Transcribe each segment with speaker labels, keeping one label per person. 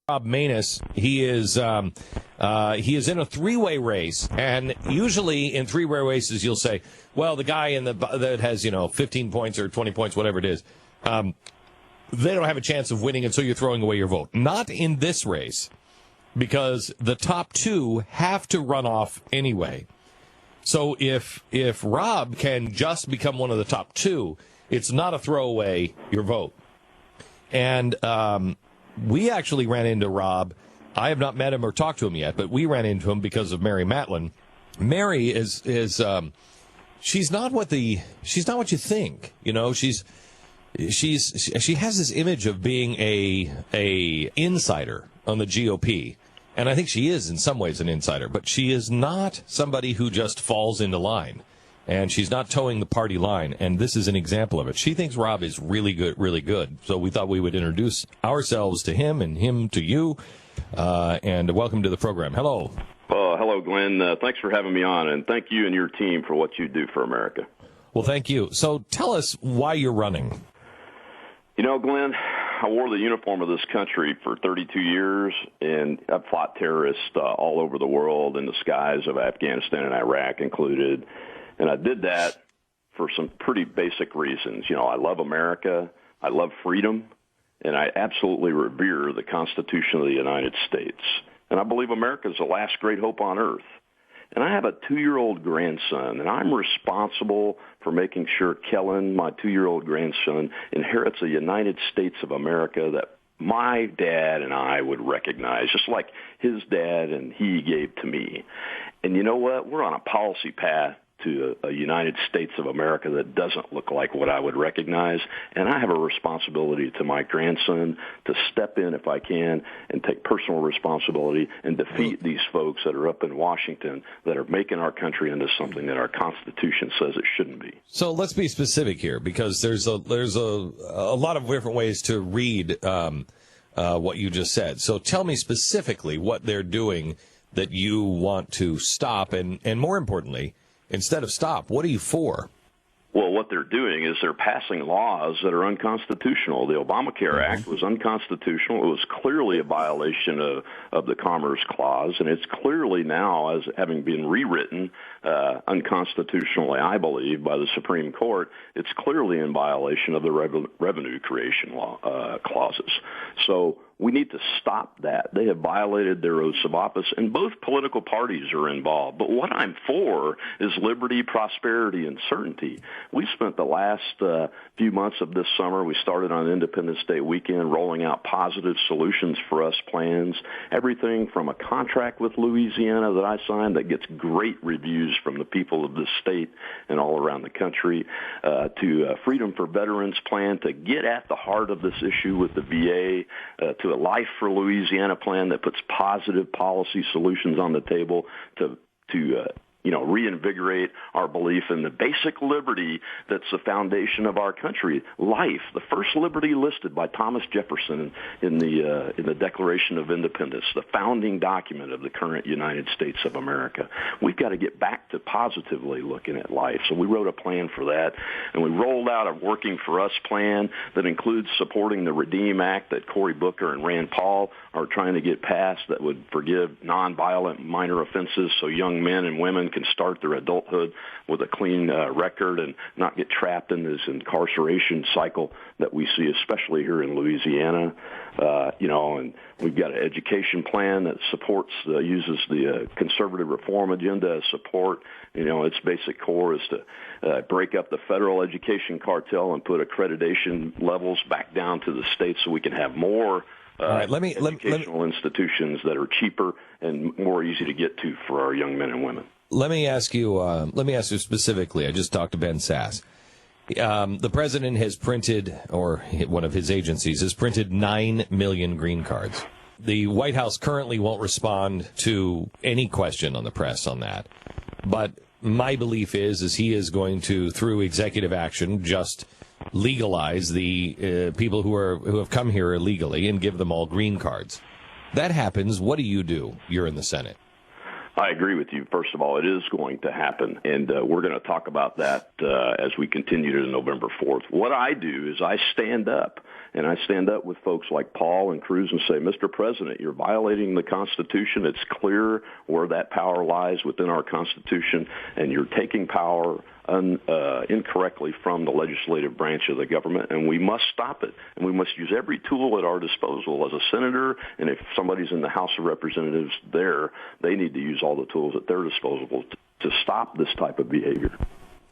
Speaker 1: Rob Maness. He is in a three-way race, and usually in three-way races you'll say, well, the guy that has 15 points or 20 points, whatever it is, they don't have a chance of winning, and so you're throwing away your vote. Not in this race, because the top two have to run off anyway. So if Rob can just become one of the top two, it's not a throwaway your vote. And we actually ran into Rob. I have not met him or talked to him yet, but we ran into him because of Mary Matlin. Mary is she's not what you think. She has this image of being a insider on the GOP, and I think she is in some ways an insider, but she is not somebody who just falls into line. And she's not towing the party line, and this is an example of it. She thinks Rob is really good, really good. So we thought we would introduce ourselves to him and him to you, and welcome to the program. Hello.
Speaker 2: Hello, Glenn. Thanks for having me on, and thank you and your team for what you do for America.
Speaker 1: Well, thank you. So tell us why you're running.
Speaker 2: Glenn, I wore the uniform of this country for 32 years, and I've fought terrorists all over the world in the skies of Afghanistan and Iraq included. And I did that for some pretty basic reasons. I love America, I love freedom, and I absolutely revere the Constitution of the United States. And I believe America is the last great hope on earth. And I have a 2-year-old grandson, and I'm responsible for making sure Kellen, my 2-year-old grandson, inherits a United States of America that my dad and I would recognize, just like his dad and he gave to me. And you know what? We're on a policy path to a United States of America that doesn't look like what I would recognize. And I have a responsibility to my grandson to step in if I can and take personal responsibility and defeat these folks that are up in Washington that are making our country into something that our Constitution says it shouldn't be.
Speaker 1: So let's be specific here, because there's a lot of different ways to read what you just said. So tell me specifically what they're doing that you want to stop, and more importantly, instead of stop, what are you for?
Speaker 2: Well, what they're doing is they're passing laws that are unconstitutional. The Obamacare Act was unconstitutional. It was clearly a violation of the Commerce Clause, and it's clearly now, as having been rewritten unconstitutionally, I believe, by the Supreme Court, it's clearly in violation of the revenue creation law clauses. So we need to stop that. They have violated their oaths of office, and both political parties are involved. But what I'm for is liberty, prosperity, and certainty. We spent the last few months of this summer, we started on Independence Day weekend, rolling out positive solutions for us plans, everything from a contract with Louisiana that I signed that gets great reviews from the people of this state and all around the country, to a Freedom for Veterans plan to get at the heart of this issue with the VA, to a Life for Louisiana plan that puts positive policy solutions on the table to reinvigorate our belief in the basic liberty that's the foundation of our country, life, the first liberty listed by Thomas Jefferson in the Declaration of Independence, the founding document of the current United States of America. We've got to get back to positively looking at life. So we wrote a plan for that, and we rolled out a Working for Us plan that includes supporting the REDEEM Act that Cory Booker and Rand Paul are trying to get passed that would forgive nonviolent minor offenses so young men and women can start their adulthood with a clean record and not get trapped in this incarceration cycle that we see, especially here in Louisiana. And we've got an education plan that supports, uses the conservative reform agenda as support. Its basic core is to break up the federal education cartel and put accreditation levels back down to the states so we can have more educational institutions that are cheaper and more easy to get to for our young men and women.
Speaker 1: Let me ask you specifically. I just talked to Ben Sass. The president has printed, or one of his agencies has printed 9 million green cards. The White House currently won't respond to any question on the press on that. But my belief is he is going to, through executive action, just legalize the people who have come here illegally and give them all green cards. That happens. What do you do? You're in the Senate.
Speaker 2: I agree with you. First of all, it is going to happen, and we're going to talk about that as we continue to November 4th. What I do is I stand up And I stand up with folks like Paul and Cruz and say, Mr. President, you're violating the Constitution. It's clear where that power lies within our Constitution, and you're taking power incorrectly from the legislative branch of the government, and we must stop it. And we must use every tool at our disposal as a senator, and if somebody's in the House of Representatives there, they need to use all the tools at their disposal to stop this type of behavior.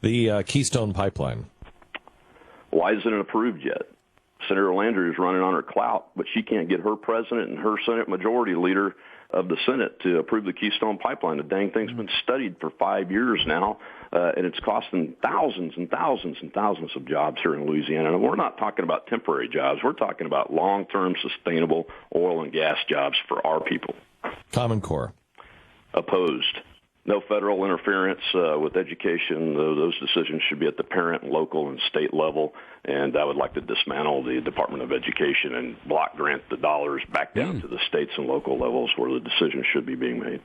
Speaker 1: The Keystone Pipeline.
Speaker 2: Why isn't it approved yet? Senator Landry is running on her clout, but she can't get her president and her Senate Majority Leader of the Senate to approve the Keystone Pipeline. The dang thing's been studied for 5 years now, and it's costing thousands and thousands and thousands of jobs here in Louisiana. And we're not talking about temporary jobs. We're talking about long-term sustainable oil and gas jobs for our people.
Speaker 1: Common Core.
Speaker 2: Opposed. No federal interference with education. Those decisions should be at the parent, local, and state level. And I would like to dismantle the Department of Education and block grant the dollars back down to the states and local levels where the decisions should be being made.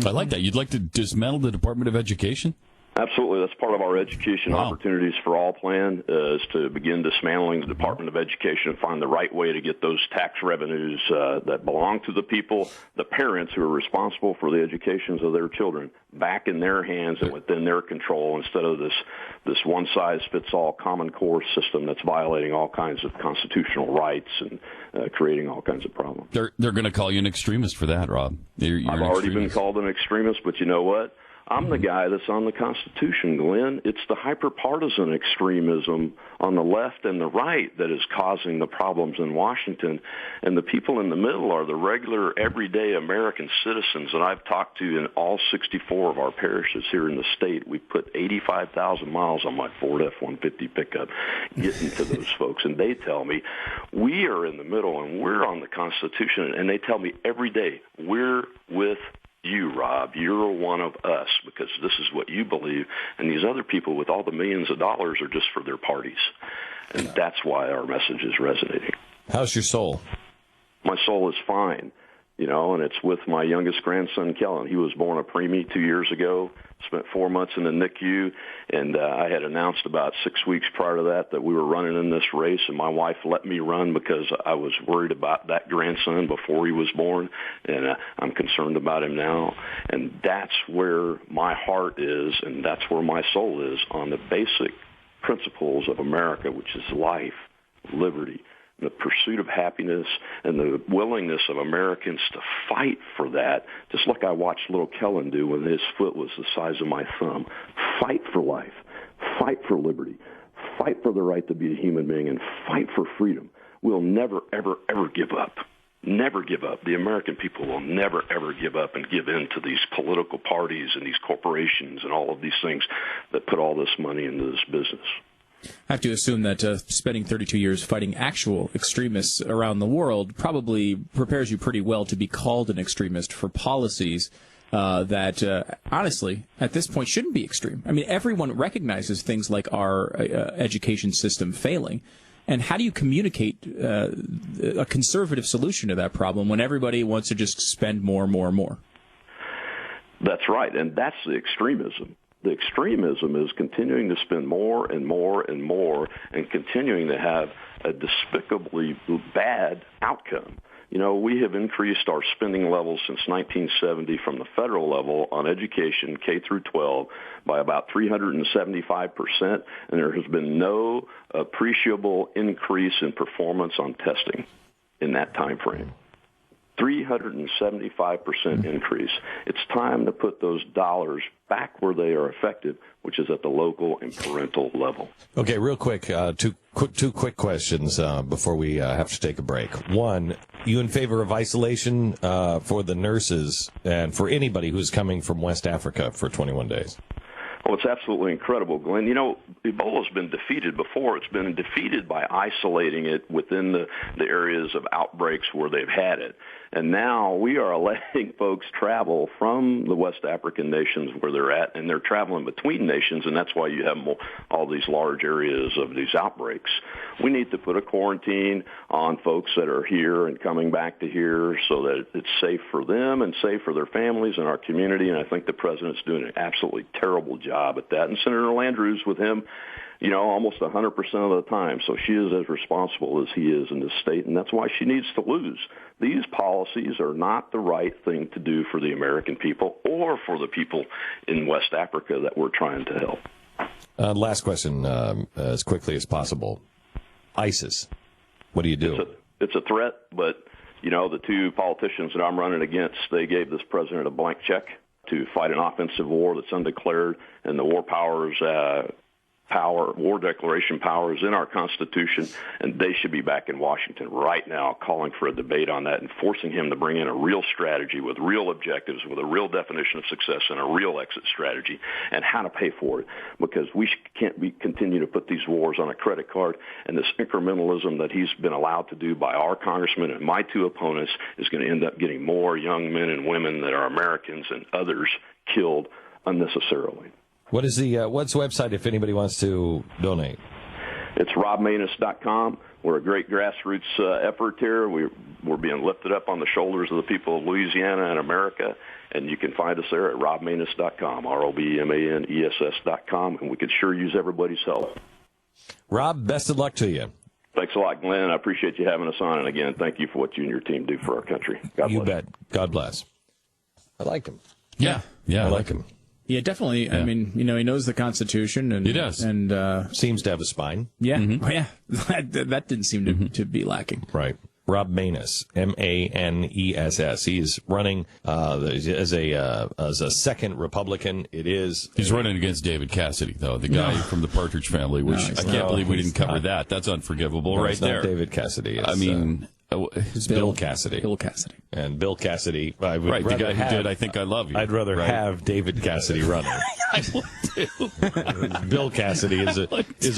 Speaker 3: I like that. You'd like to dismantle the Department of Education?
Speaker 2: Absolutely. That's part of our Education Opportunities for All plan, is to begin dismantling the Department of Education and find the right way to get those tax revenues that belong to the people, the parents who are responsible for the educations of their children, back in their hands and within their control, instead of this one-size-fits-all Common Core system that's violating all kinds of constitutional rights and creating all kinds of problems.
Speaker 3: They're going to call you an extremist for that, Rob.
Speaker 2: I've already been called an extremist, but you know what? I'm the guy that's on the Constitution, Glenn. It's the hyper-partisan extremism on the left and the right that is causing the problems in Washington. And the people in the middle are the regular, everyday American citizens that I've talked to in all 64 of our parishes here in the state. We put 85,000 miles on my Ford F-150 pickup getting to those folks. And they tell me, we are in the middle and we're on the Constitution. And they tell me every day, we're with you, Rob. You're one of us because this is what you believe, and these other people with all the millions of dollars are just for their parties. And that's why our message is resonating.
Speaker 1: How's your soul?
Speaker 2: My soul is fine, and it's with my youngest grandson, Kellen. He was born a preemie 2 years ago, spent 4 months in the NICU, and I had announced about 6 weeks prior to that we were running in this race, and my wife let me run because I was worried about that grandson before he was born, and I'm concerned about him now. And that's where my heart is, and that's where my soul is, on the basic principles of America, which is life, liberty, the pursuit of happiness, and the willingness of Americans to fight for that, just like I watched little Kellen do when his foot was the size of my thumb. Fight for life, fight for liberty, fight for the right to be a human being, and fight for freedom. We'll never, ever, ever give up. Never give up. The American people will never, ever give up and give in to these political parties and these corporations and all of these things that put all this money into this business.
Speaker 4: I have to assume that spending 32 years fighting actual extremists around the world probably prepares you pretty well to be called an extremist for policies that, honestly, at this point shouldn't be extreme. I mean, everyone recognizes things like our education system failing. And how do you communicate a conservative solution to that problem when everybody wants to just spend more and more and more?
Speaker 2: That's right, and that's the extremism. The extremism is continuing to spend more and more and more and continuing to have a despicably bad outcome. We have increased our spending levels since 1970 from the federal level on education, K through 12, by about 375%, and there has been no appreciable increase in performance on testing in that time frame. 375% increase. It's time to put those dollars back where they are effective, which is at the local and parental level.
Speaker 1: Okay, real quick, two quick questions before we have to take a break. One, you in favor of isolation for the nurses and for anybody who's coming from West Africa for 21 days?
Speaker 2: Oh, it's absolutely incredible, Glenn. Ebola's been defeated before. It's been defeated by isolating it within the areas of outbreaks where they've had it. And now we are letting folks travel from the West African nations where they're at, and they're traveling between nations, and that's why you have all these large areas of these outbreaks. We need to put a quarantine on folks that are here and coming back to here so that it's safe for them and safe for their families and our community, and I think the president's doing an absolutely terrible job job at that. And Senator Landrieu's with him, almost 100% of the time. So she is as responsible as he is in this state, and that's why she needs to lose. These policies are not the right thing to do for the American people or for the people in West Africa that we're trying to help.
Speaker 1: Last question, as quickly as possible. ISIS, what do you do?
Speaker 2: It's a threat, but, the two politicians that I'm running against, they gave this president a blank check to fight an offensive war that's undeclared, and the war declaration powers in our Constitution, and they should be back in Washington right now calling for a debate on that and forcing him to bring in a real strategy with real objectives, with a real definition of success and a real exit strategy and how to pay for it, because we can't continue to put these wars on a credit card, and this incrementalism that he's been allowed to do by our congressman and my two opponents is going to end up getting more young men and women that are Americans and others killed unnecessarily.
Speaker 1: What's the website if anybody wants to donate?
Speaker 2: It's robmaness.com. We're a great grassroots effort here. We're being lifted up on the shoulders of the people of Louisiana and America, and you can find us there at robmaness.com, ROBMANESS.com, and we could sure use everybody's help.
Speaker 1: Rob, best of luck to you.
Speaker 2: Thanks a lot, Glenn. I appreciate you having us on, and again, thank you for what you and your team do for our country. God bless.
Speaker 1: You bet. God bless. I like him.
Speaker 3: Yeah,
Speaker 1: I like him.
Speaker 4: Yeah, definitely. Yeah. I mean, he knows the Constitution. And,
Speaker 3: he does.
Speaker 4: And
Speaker 1: seems to have a spine.
Speaker 4: Yeah. Mm-hmm. Yeah. That didn't seem to be lacking.
Speaker 1: Right. Rob Maness, Maness. He's running as a second Republican.
Speaker 3: He's running against David Cassidy, though, the guy from the Partridge Family, which I can't believe we didn't cover that. That's unforgivable right there.
Speaker 1: Not David Cassidy.
Speaker 3: It's
Speaker 1: Bill Cassidy.
Speaker 4: Bill Cassidy.
Speaker 1: And Bill Cassidy, I would
Speaker 3: right, the guy who did I Think I Love You.
Speaker 1: I'd rather have David Cassidy running.
Speaker 3: I would too.
Speaker 1: Bill Cassidy is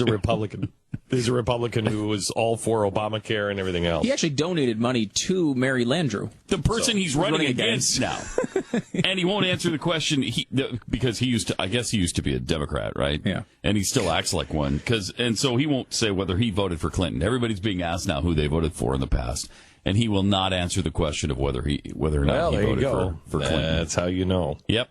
Speaker 1: a Republican. He's a Republican who was all for Obamacare and everything else.
Speaker 4: He actually donated money to Mary Landrieu,
Speaker 3: the person he's running against now, and he won't answer the question because he used to be a Democrat, right?
Speaker 4: Yeah,
Speaker 3: and he still acts like one so he won't say whether he voted for Clinton. Everybody's being asked now who they voted for in the past, and he will not answer the question of whether or not he voted for Clinton.
Speaker 1: That's how you know.
Speaker 3: Yep.